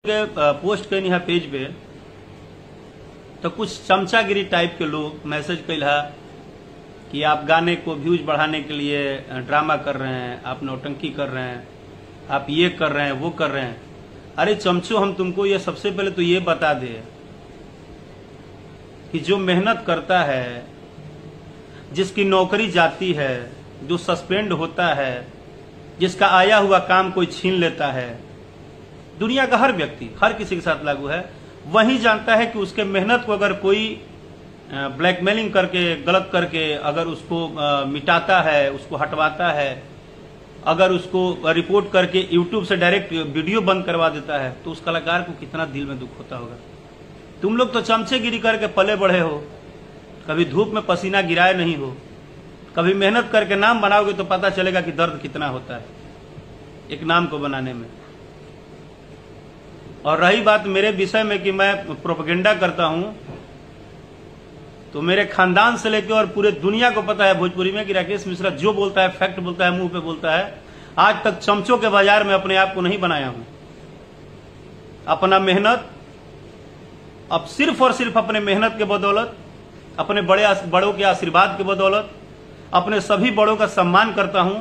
Post कई यहाँ page पे तो कुछ चमचागिरी टाइप के लोग मैसेज कैला कि आप गाने को व्यूज बढ़ाने के लिए ड्रामा कर रहे हैं, आप नौटंकी कर रहे हैं, आप ये कर रहे हैं, वो कर रहे हैं। अरे चमचो, हम तुमको ये सबसे पहले तो ये बता दे कि जो मेहनत करता है, जिसकी नौकरी जाती है, जो सस्पेंड होता है, जिसका आया हुआ काम कोई छीन लेता है, दुनिया का हर व्यक्ति, हर किसी के साथ लागू है, वही जानता है कि उसके मेहनत को अगर कोई ब्लैकमेलिंग करके, गलत करके अगर उसको मिटाता है, उसको हटवाता है, अगर उसको रिपोर्ट करके यूट्यूब से डायरेक्ट वीडियो बंद करवा देता है, तो उस कलाकार को कितना दिल में दुख होता होगा। तुम लोग तो चमचेगिरी करके पले बढ़े हो, कभी धूप में पसीना गिराए नहीं हो, कभी मेहनत करके नाम बनाओगे तो पता चलेगा कि दर्द कितना होता है एक नाम को बनाने में। और रही बात मेरे विषय में कि मैं प्रोपेगेंडा करता हूं, तो मेरे खानदान से लेकर और पूरे दुनिया को पता है भोजपुरी में कि राकेश मिश्रा जो बोलता है फैक्ट बोलता है, मुंह पे बोलता है। आज तक चमचों के बाजार में अपने आप को नहीं बनाया हूं। अपना मेहनत अब सिर्फ और सिर्फ अपने मेहनत के बदौलत, अपने बड़ों के आशीर्वाद के बदौलत, अपने सभी बड़ों का सम्मान करता हूं,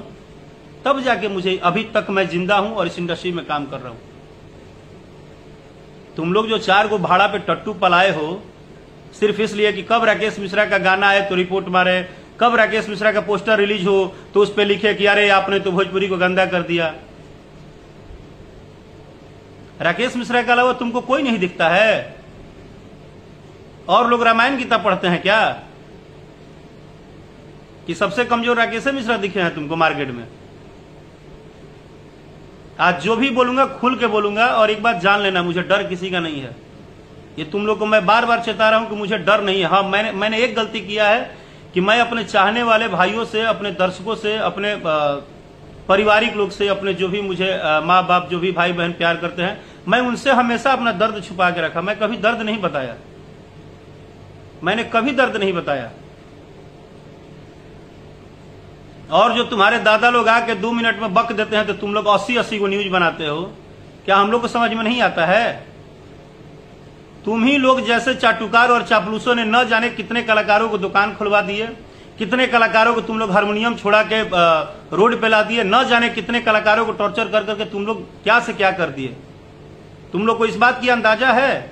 तब जाके मुझे अभी तक मैं जिंदा हूं और इस इंडस्ट्री में काम कर रहा हूं। तुम लोग जो 4 को भाड़ा पे टट्टू पलाए हो सिर्फ इसलिए कि कब राकेश मिश्रा का गाना आए तो रिपोर्ट मारे, कब राकेश मिश्रा का पोस्टर रिलीज हो तो उस पे लिखे कि अरे आपने तो भोजपुरी को गंदा कर दिया। राकेश मिश्रा के अलावा तुमको कोई नहीं दिखता है? और लोग रामायण गीता पढ़ते हैं क्या कि सबसे कमजोर राकेश मिश्रा दिखे हैं तुमको मार्केट में? आज जो भी बोलूंगा खुल के बोलूंगा, और एक बात जान लेना, मुझे डर किसी का नहीं है। ये तुम लोग को मैं बार बार चेता रहा हूं कि मुझे डर नहीं है। हाँ, मैंने एक गलती किया है कि मैं अपने चाहने वाले भाइयों से, अपने दर्शकों से, अपने पारिवारिक लोग से, अपने जो भी मुझे माँ बाप, जो भी भाई बहन प्यार करते हैं, मैं उनसे हमेशा अपना दर्द छुपा के रखा। मैं कभी दर्द नहीं बताया, मैंने कभी दर्द नहीं बताया। और जो तुम्हारे दादा लोग आके 2 मिनट में बक देते हैं तो तुम लोग 80-80 को न्यूज बनाते हो, क्या हम लोग को समझ में नहीं आता है? तुम ही लोग जैसे चाटुकार और चापलूसों ने न जाने कितने कलाकारों को दुकान खुलवा दिए, कितने कलाकारों को तुम लोग हारमोनियम छोड़ा के रोड पे ला दिए, न जाने कितने कलाकारों को टॉर्चर कर करके तुम लोग क्या से क्या कर दिए। तुम लोग को इस बात की अंदाजा है?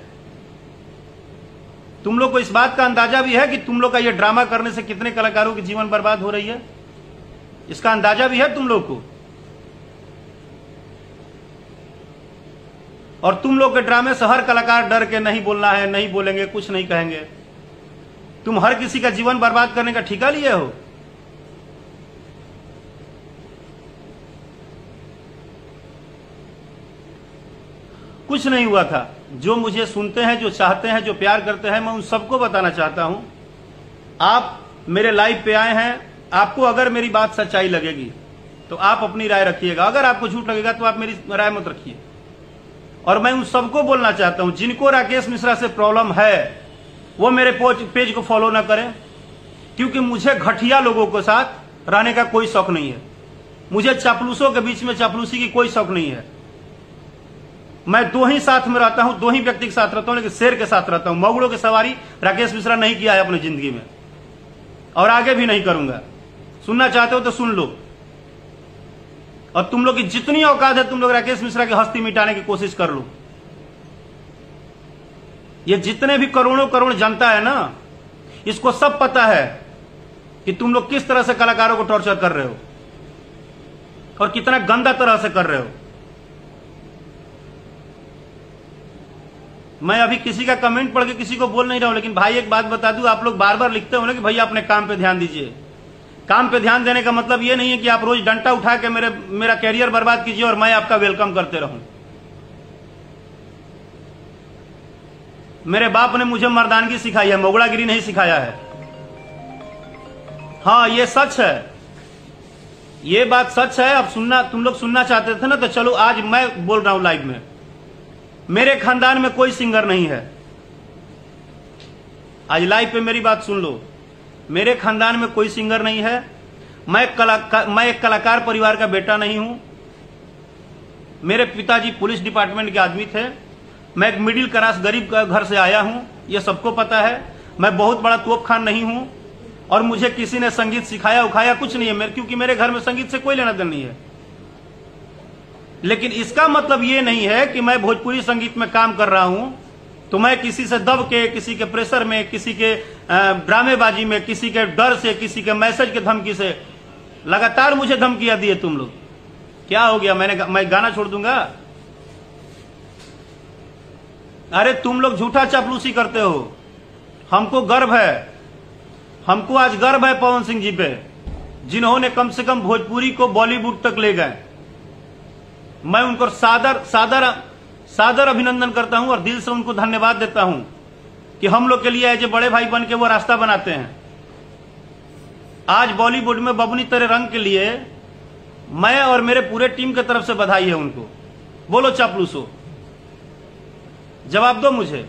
तुम लोग को इस बात का अंदाजा भी है कि तुम लोग का ये ड्रामा करने से कितने कलाकारों की जीवन बर्बाद हो रही है? इसका अंदाजा भी है तुम लोग को? और तुम लोग के ड्रामे से हर कलाकार डर के नहीं बोलना है, नहीं बोलेंगे, कुछ नहीं कहेंगे। तुम हर किसी का जीवन बर्बाद करने का ठेका लिए हो। कुछ नहीं हुआ था। जो मुझे सुनते हैं, जो चाहते हैं, जो प्यार करते हैं, मैं उन सबको बताना चाहता हूं, आप मेरे लाइव पे आए हैं, आपको अगर मेरी बात सच्चाई लगेगी तो आप अपनी राय रखिएगा, अगर आपको झूठ लगेगा तो आप मेरी राय मत रखिए। और मैं उन सबको बोलना चाहता हूं, जिनको राकेश मिश्रा से प्रॉब्लम है वो मेरे पेज को फॉलो ना करें, क्योंकि मुझे घटिया लोगों के साथ रहने का कोई शौक नहीं है। मुझे चापलूसों के बीच में चापलूसी की कोई शौक नहीं है। मैं 2 ही साथ में रहता हूं, 2 ही व्यक्ति के साथ रहता हूं, लेकिन शेर के साथ रहता हूं। मगड़ों की सवारी राकेश मिश्रा नहीं किया है अपनी जिंदगी में, और आगे भी नहीं करूंगा। सुनना चाहते हो तो सुन लो। और तुम लोग की जितनी औकात है, तुम लोग राकेश मिश्रा की हस्ती मिटाने की कोशिश कर लो। ये जितने भी करोड़ों करोड़ जनता है ना, इसको सब पता है कि तुम लोग किस तरह से कलाकारों को टॉर्चर कर रहे हो और कितना गंदा तरह से कर रहे हो। मैं अभी किसी का कमेंट पढ़ के किसी को बोल नहीं रहा हूं, लेकिन भाई एक बात बता दूं, आप लोग बार बार लिखते हो ना कि भैया अपने काम पे ध्यान दीजिए। काम पे ध्यान देने का मतलब ये नहीं है कि आप रोज डंडा उठा के मेरा कैरियर बर्बाद कीजिए और मैं आपका वेलकम करते रहूं। मेरे बाप ने मुझे मर्दानगी सिखाई है, मोगड़ागिरी नहीं सिखाया है। हाँ, ये सच है, ये बात सच है। अब सुनना, तुम लोग सुनना चाहते थे ना, तो चलो आज मैं बोल रहा हूं लाइव में। मेरे खानदान में कोई सिंगर नहीं है। आज लाइव पे मेरी बात सुन लो। मेरे खानदान में कोई सिंगर नहीं है। मैं एक कलाकार परिवार का बेटा नहीं हूं। मेरे पिताजी पुलिस डिपार्टमेंट के आदमी थे, मैं एक मिडिल क्लास गरीब घर से आया हूं, ये सबको पता है। मैं बहुत बड़ा तोप खान नहीं हूं और मुझे किसी ने संगीत सिखाया उखाया कुछ नहीं है, क्योंकि मेरे घर में संगीत से कोई लेना देना नहीं है। लेकिन इसका मतलब ये नहीं है कि मैं भोजपुरी संगीत में काम कर रहा हूं तो मैं किसी से दब के, किसी के प्रेशर में, किसी के ड्रामेबाजी में, किसी के डर से, किसी के मैसेज के धमकी से लगातार मुझे धमकियां दिए तुम लोग। क्या हो गया, मैं गाना छोड़ दूंगा? अरे तुम लोग झूठा चापलूसी करते हो। हमको गर्व है, हमको आज गर्व है पवन सिंह जी पे, जिन्होंने कम से कम भोजपुरी को बॉलीवुड तक ले गए। मैं उनको सादर सादर सादर अभिनंदन करता हूं और दिल से उनको धन्यवाद देता हूं कि हम लोग के लिए एज ए बड़े भाई बन के वो रास्ता बनाते हैं। आज बॉलीवुड में बबनी तेरे रंग के लिए मैं और मेरे पूरे टीम की तरफ से बधाई है उनको। बोलो चापलूसो, जवाब दो मुझे।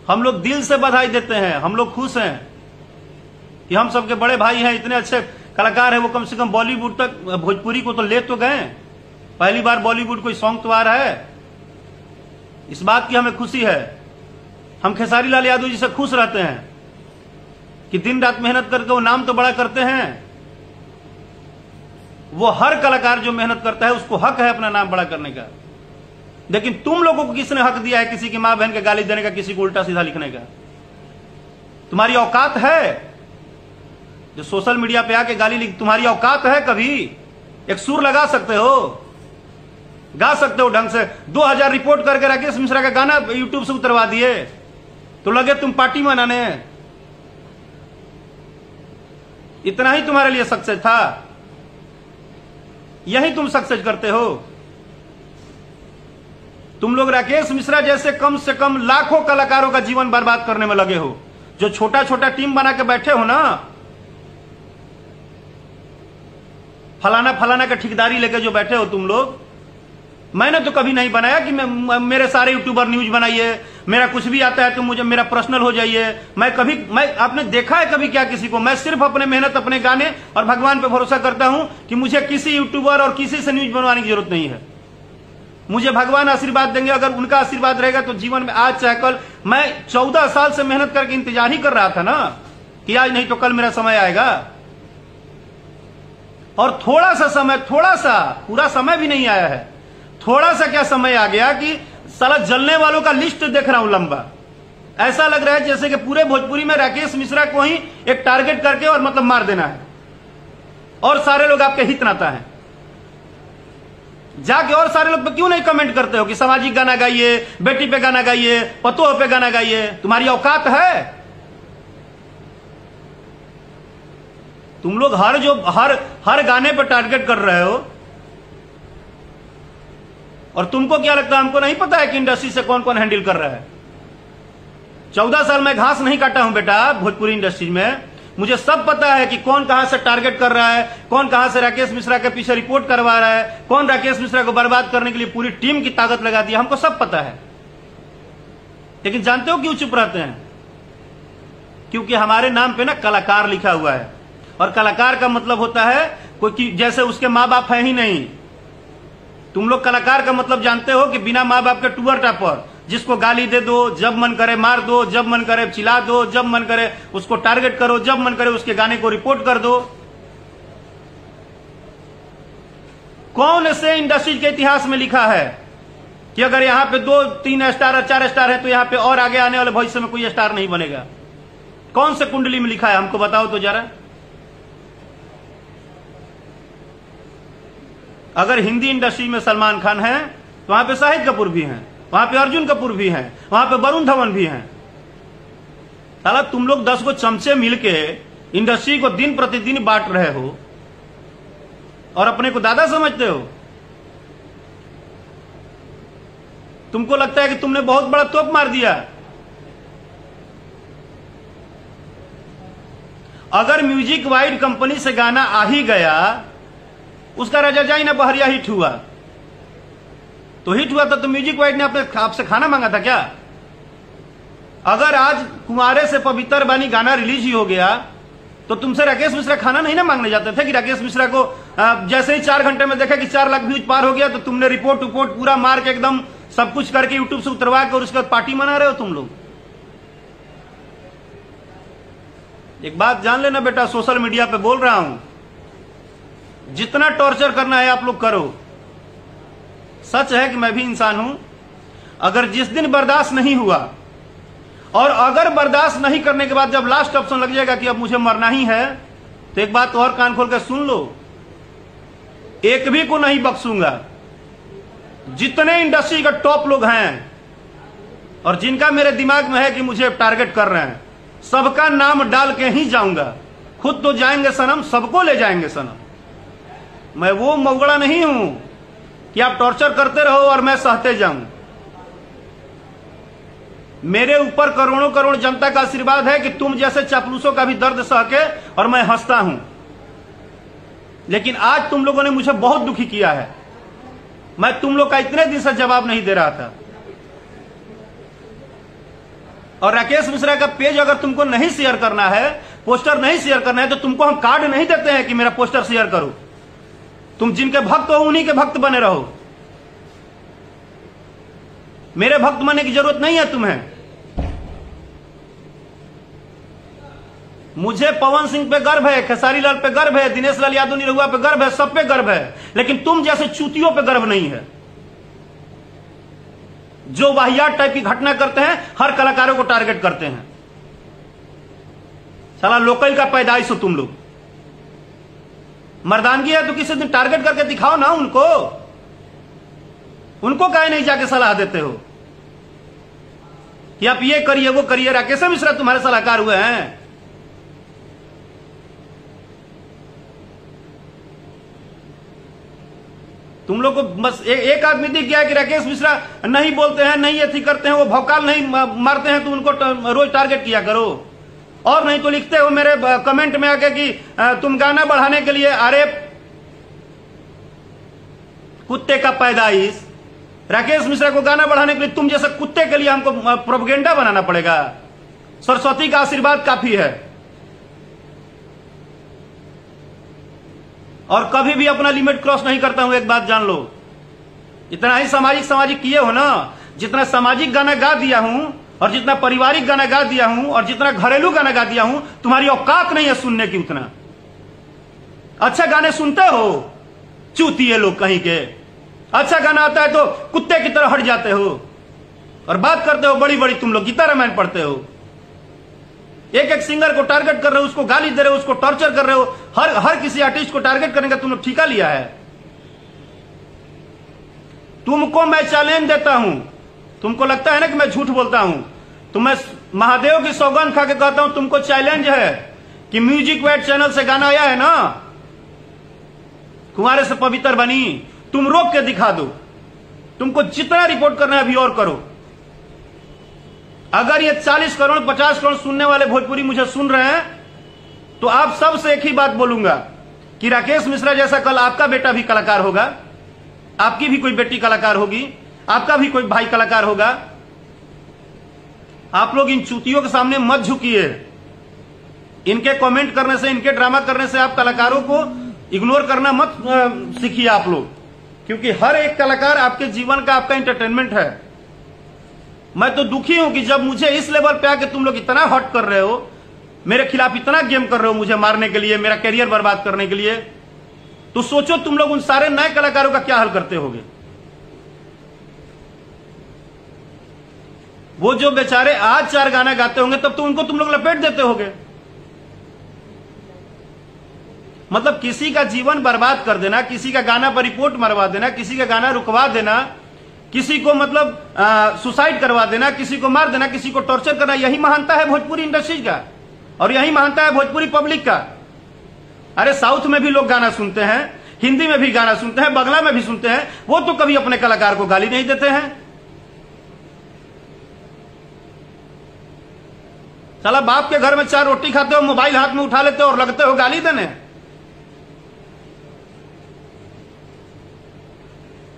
हम लोग दिल से बधाई देते हैं, हम लोग खुश हैं कि हम सबके बड़े भाई हैं, इतने अच्छे कलाकार हैं, वो कम से कम बॉलीवुड तक, भोजपुरी को तो ले तो गए। पहली बार बॉलीवुड कोई सॉन्ग तो आ रहा है, इस बात की हमें खुशी है। हम खेसारी लाल यादव जी से खुश रहते हैं कि दिन रात मेहनत करके वो नाम तो बड़ा करते हैं। वो हर कलाकार जो मेहनत करता है उसको हक है अपना नाम बड़ा करने का। लेकिन तुम लोगों को किसने हक दिया है किसी की मां बहन के गाली देने का, किसी को उल्टा सीधा लिखने का? तुम्हारी औकात है जो सोशल मीडिया पे आके गाली लिख? तुम्हारी औकात है? कभी एक सुर लगा सकते हो, गा सकते हो ढंग से? 2000 रिपोर्ट करके राकेश मिश्रा का गाना यूट्यूब से उतरवा दिए तो लगे तुम पार्टी मनाने। इतना ही तुम्हारे लिए सक्सेस था? यही तुम सक्सेस करते हो? तुम लोग राकेश मिश्रा जैसे कम से कम लाखों कलाकारों का जीवन बर्बाद करने में लगे हो। जो छोटा छोटा टीम बना के बैठे हो ना, फलाना फलाना का ठेकेदारी लेके जो बैठे हो तुम लोग, मैंने तो कभी नहीं बनाया कि मेरे सारे यूट्यूबर न्यूज बनाइए, मेरा कुछ भी आता है तो मुझे मेरा पर्सनल हो जाइए। मैं आपने देखा है कभी क्या किसी को? मैं सिर्फ अपने मेहनत, अपने गाने और भगवान पे भरोसा करता हूं कि मुझे किसी यूट्यूबर और किसी से न्यूज बनवाने की जरूरत नहीं है। मुझे भगवान आशीर्वाद देंगे, अगर उनका आशीर्वाद रहेगा तो जीवन में आज चाहे कल। मैं 14 साल से मेहनत करके इंतजार ही कर रहा था ना कि आज नहीं तो कल मेरा समय आएगा। और थोड़ा सा समय, थोड़ा सा, पूरा समय भी नहीं आया है, थोड़ा सा क्या समय आ गया कि साला जलने वालों का लिस्ट देख रहा हूं लंबा। ऐसा लग रहा है जैसे कि पूरे भोजपुरी में राकेश मिश्रा को ही एक टारगेट करके और मतलब मार देना है और सारे लोग आपके हित नाता है। जाके और सारे लोग पे क्यों नहीं कमेंट करते हो कि सामाजिक गाना गाइए, बेटी पे गाना गाइए, पतोह पे गाना गाइए? तुम्हारी औकात है? तुम लोग हर गाने पर टारगेट कर रहे हो। और तुमको क्या लगता है हमको नहीं पता है कि इंडस्ट्री से कौन कौन हैंडल कर रहा है? 14 साल में घास नहीं काटा हूं बेटा भोजपुरी इंडस्ट्री में। मुझे सब पता है कि कौन कहां से टारगेट कर रहा है, कौन कहां से राकेश मिश्रा के पीछे रिपोर्ट करवा रहा है, कौन राकेश मिश्रा को बर्बाद करने के लिए पूरी टीम की ताकत लगा दी। हमको सब पता है। लेकिन जानते हो क्यों चुप रहते हैं? क्योंकि हमारे नाम पे ना कलाकार लिखा हुआ है, और कलाकार का मतलब होता है कोई जैसे उसके माँ बाप है ही नहीं। तुम लोग कलाकार का मतलब जानते हो कि बिना माँ बाप के टूअर टापर, जिसको गाली दे दो, जब मन करे मार दो, जब मन करे चिल्ला दो, जब मन करे उसको टारगेट करो, जब मन करे उसके गाने को रिपोर्ट कर दो। कौन से इंडस्ट्री के इतिहास में लिखा है कि अगर यहां पे 2, 3 स्टार, 4 स्टार है तो यहां पे और आगे आने वाले भविष्य में कोई स्टार नहीं बनेगा? कौन से कुंडली में लिखा है? हमको बताओ तो जरा। अगर हिंदी इंडस्ट्री में सलमान खान है तो वहां पे शाहिद कपूर भी हैं, वहां पे अर्जुन कपूर भी हैं, वहां पे वरुण धवन भी हैं। साला तुम लोग 10 को चमचे मिलके इंडस्ट्री को दिन प्रतिदिन बांट रहे हो और अपने को दादा समझते हो। तुमको लगता है कि तुमने बहुत बड़ा तोप मार दिया। अगर म्यूजिक वाइड कंपनी से गाना आ ही गया, उसका राजा जाई ना बहरिया हिट हुआ तो हिट हुआ था तो म्यूजिक वाइड ने आपसे खाना मांगा था क्या? अगर आज कुमारे से पवित्र बानी गाना रिलीज ही हो गया तो तुमसे राकेश मिश्रा खाना नहीं ना मांगने जाते थे कि राकेश मिश्रा को जैसे ही 4 घंटे में देखा कि 4 लाख व्यूज पार हो गया तो तुमने रिपोर्ट पूरा मार के एकदम सब कुछ करके यूट्यूब से उतरवा के और उसके बाद पार्टी मना रहे हो तुम लोग। एक बात जान लेना बेटा, सोशल मीडिया पे बोल रहा हूं, जितना टॉर्चर करना है आप लोग करो। सच है कि मैं भी इंसान हूं। अगर जिस दिन बर्दाश्त नहीं हुआ और अगर बर्दाश्त नहीं करने के बाद जब लास्ट ऑप्शन लग जाएगा कि अब मुझे मरना ही है, तो एक बात और कान खोल कर सुन लो, एक भी को नहीं बख्शूंगा। जितने इंडस्ट्री के टॉप लोग हैं और जिनका मेरे दिमाग में है कि मुझे टारगेट कर रहे हैं, सबका नाम डाल के ही जाऊंगा। खुद तो जाएंगे सनम, सबको ले जाएंगे सनम। मैं वो मौगड़ा नहीं हूं कि आप टॉर्चर करते रहो और मैं सहते जाऊं। मेरे ऊपर करोड़ों करोड़ जनता का आशीर्वाद है कि तुम जैसे चापलूसों का भी दर्द सह के और मैं हंसता हूं। लेकिन आज तुम लोगों ने मुझे बहुत दुखी किया है। मैं तुम लोग का इतने दिन से जवाब नहीं दे रहा था। और राकेश मिश्रा का पेज अगर तुमको नहीं शेयर करना है, पोस्टर नहीं शेयर करना है, तो तुमको हम कार्ड नहीं देते हैं कि मेरा पोस्टर शेयर करो। तुम जिनके भक्त हो उन्हीं के भक्त बने रहो। मेरे भक्त बनने की जरूरत नहीं है तुम्हें। मुझे पवन सिंह पे गर्व है, खेसारी लाल पे गर्व है, दिनेश लाल यादव निरहुआ पे गर्व है, सब पे गर्व है। लेकिन तुम जैसे चूतियों पे गर्व नहीं है, जो वाहियात टाइप की घटना करते हैं, हर कलाकारों को टारगेट करते हैं। साला लोकल का पैदाइश हो तुम लोग। मर्दानगी है तो किसी दिन टारगेट करके दिखाओ ना उनको। उनको काहे नहीं जाके सलाह देते हो कि आप ये करिए वो करिए। राकेश मिश्रा तुम्हारे सलाहकार हुए हैं। तुम लोग को बस एक आदमी दिख गया कि राकेश मिश्रा नहीं बोलते हैं, नहीं ऐसी करते हैं, वो भौकाल नहीं मारते हैं, तो उनको रोज टारगेट किया करो। और नहीं तो लिखते हो मेरे कमेंट में आके कि तुम गाना बढ़ाने के लिए, अरे कुत्ते का पैदाइश, राकेश मिश्रा को गाना बढ़ाने के लिए तुम जैसे कुत्ते के लिए हमको प्रोपेगेंडा बनाना पड़ेगा। सरस्वती का आशीर्वाद काफी है। और कभी भी अपना लिमिट क्रॉस नहीं करता हूं, एक बात जान लो। इतना ही सामाजिक किए हो ना, जितना सामाजिक गाना गा दिया हूं और जितना पारिवारिक गाना गा दिया हूं और जितना घरेलू गाना गा दिया हूं, तुम्हारी औकात नहीं है सुनने की उतना। अच्छा गाने सुनते हो, चूतिए लोग कहीं के। अच्छा गाना आता है तो कुत्ते की तरह हट जाते हो और बात करते हो बड़ी बड़ी, तुम लोग गीता रामायण पढ़ते हो। एक एक सिंगर को टारगेट कर रहे हो, उसको गाली दे रहे हो, उसको टॉर्चर कर रहे हो। हर किसी आर्टिस्ट को टारगेट करने का तुम लोग ठेका लिया है। तुमको मैं चैलेंज देता हूं। तुमको लगता है ना कि मैं झूठ बोलता हूं, तो मैं महादेव की सौगंध खा के कहता हूं, तुमको चैलेंज है कि म्यूजिक वेट चैनल से गाना आया है ना, कुंवारे से पवित्र बनी, तुम रोक के दिखा दो। तुमको जितना रिपोर्ट करना है अभी और करो। अगर ये 40 करोड़ 50 करोड़ सुनने वाले भोजपुरी मुझे सुन रहे हैं, तो आप सबसे एक ही बात बोलूंगा कि राकेश मिश्रा जैसा कल आपका बेटा भी कलाकार होगा, आपकी भी कोई बेटी कलाकार होगी, आपका भी कोई भाई कलाकार होगा। आप लोग इन चूतियों के सामने मत झुकिए। इनके कमेंट करने से, इनके ड्रामा करने से आप कलाकारों को इग्नोर करना मत सीखिए आप लोग, क्योंकि हर एक कलाकार आपके जीवन का, आपका एंटरटेनमेंट है। मैं तो दुखी हूं कि जब मुझे इस लेवल पे आके तुम लोग इतना हॉट कर रहे हो, मेरे खिलाफ इतना गेम कर रहे हो, मुझे मारने के लिए, मेरा करियर बर्बाद करने के लिए, तो सोचो तुम लोग उन सारे नए कलाकारों का क्या हाल करते होगे। वो जो बेचारे आज 4 गाना गाते होंगे, तब तो उनको तुम लोग लपेट देते होगे। मतलब किसी का जीवन बर्बाद कर देना, किसी का गाना पर रिपोर्ट मरवा देना, किसी का गाना रुकवा देना, किसी को मतलब सुसाइड करवा देना, किसी को मार देना, किसी को टॉर्चर करना, यही महानता है भोजपुरी इंडस्ट्री का और यही महानता है भोजपुरी पब्लिक का। अरे साउथ में भी लोग गाना सुनते हैं, हिंदी में भी गाना सुनते हैं, बंगला में भी सुनते हैं, वो तो कभी अपने कलाकार को गाली नहीं देते हैं। साला बाप के घर में 4 रोटी खाते हो, मोबाइल हाथ में उठा लेते हो और लगते हो गाली देने।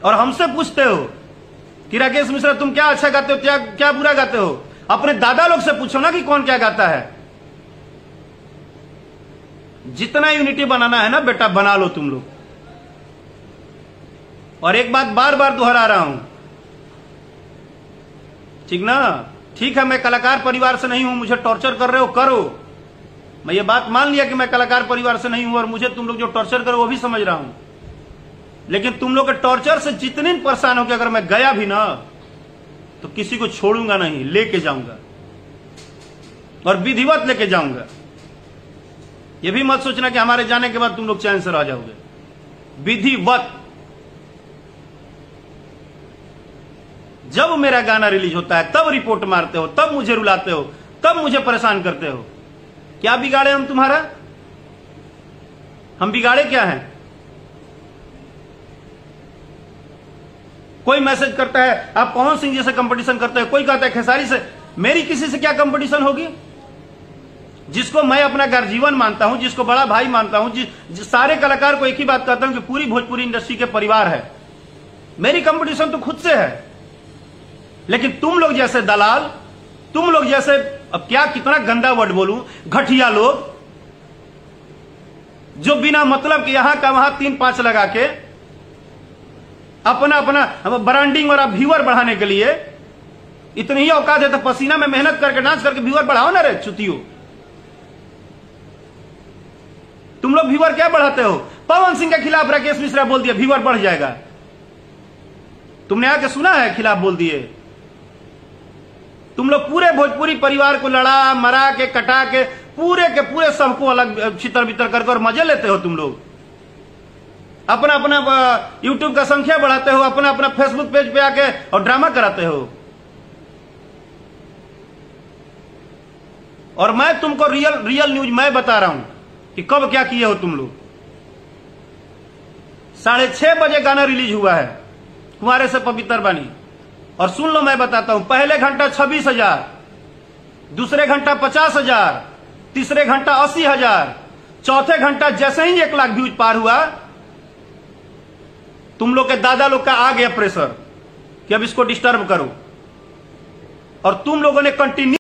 और हमसे पूछते हो कि राकेश मिश्रा तुम क्या अच्छा गाते हो, क्या बुरा गाते हो। अपने दादा लोग से पूछो ना कि कौन क्या गाता है। जितना यूनिटी बनाना है ना बेटा, बना लो तुम लोग। और एक बात बार बार दोहरा रहा हूं, ठीक ना? ठीक है, मैं कलाकार परिवार से नहीं हूं, मुझे टॉर्चर कर रहे हो, करो। मैं ये बात मान लिया कि मैं कलाकार परिवार से नहीं हूं और मुझे तुम लोग जो टॉर्चर करो वो भी समझ रहा हूं, लेकिन तुम लोग के टॉर्चर से जितने परेशान हो कि अगर मैं गया भी ना तो किसी को छोड़ूंगा नहीं, लेके जाऊंगा और विधिवत लेके जाऊंगा। ये भी मत सोचना कि हमारे जाने के बाद तुम लोग चैन से रह जाओगे। विधिवत। जब मेरा गाना रिलीज होता है तब रिपोर्ट मारते हो, तब मुझे रुलाते हो, तब मुझे परेशान करते हो। क्या बिगाड़े हम तुम्हारा? हम बिगाड़े क्या हैं? कोई मैसेज करता है आप पवन सिंह जी से कंपटीशन करते हैं, कोई कहता है खेसारी से। मेरी किसी से क्या कंपटीशन होगी? जिसको मैं अपना गर्जीवन मानता हूं, जिसको बड़ा भाई मानता हूं, सारे कलाकार को एक ही बात कहता हूं कि पूरी भोजपुरी इंडस्ट्री के परिवार है। मेरी कंपटीशन तो खुद से है। लेकिन तुम लोग जैसे दलाल, तुम लोग जैसे, अब क्या कितना गंदा वर्ड बोलूं, घटिया लोग जो बिना मतलब के यहां का वहां 3-5 लगा के अपना अपना ब्रांडिंग और व्यूअर बढ़ाने के लिए इतनी ही औकात है तो पसीना में मेहनत करके डांस करके व्यूअर बढ़ाओ ना रे चुतियो। तुम लोग व्यूअर क्या बढ़ाते हो? पवन सिंह के खिलाफ राकेश मिश्रा बोल दिया व्यूअर बढ़ जाएगा। तुमने आके सुना है खिलाफ बोल दिए? तुम लोग पूरे भोजपुरी परिवार को लड़ा मरा के कटा के पूरे सबको अलग छितर बितर करके और मजे लेते हो। तुम लोग अपना अपना यूट्यूब का संख्या बढ़ाते हो, अपना अपना फेसबुक पेज पे आके और ड्रामा कराते हो। और मैं तुमको रियल न्यूज मैं बता रहा हूं कि कब क्या किए हो तुम लोग। 6:30 बजे गाना रिलीज हुआ है कुंवारे से पवित्र बानी। और सुन लो मैं बताता हूं, पहले घंटा 26,000, दूसरे घंटा 50,000, तीसरे घंटा 80,000, चौथे घंटा जैसे ही 1 लाख व्यूज पार हुआ तुम लोग के दादा लोग का आ गया प्रेशर कि अब इसको डिस्टर्ब करो। और तुम लोगों ने कंटिन्यू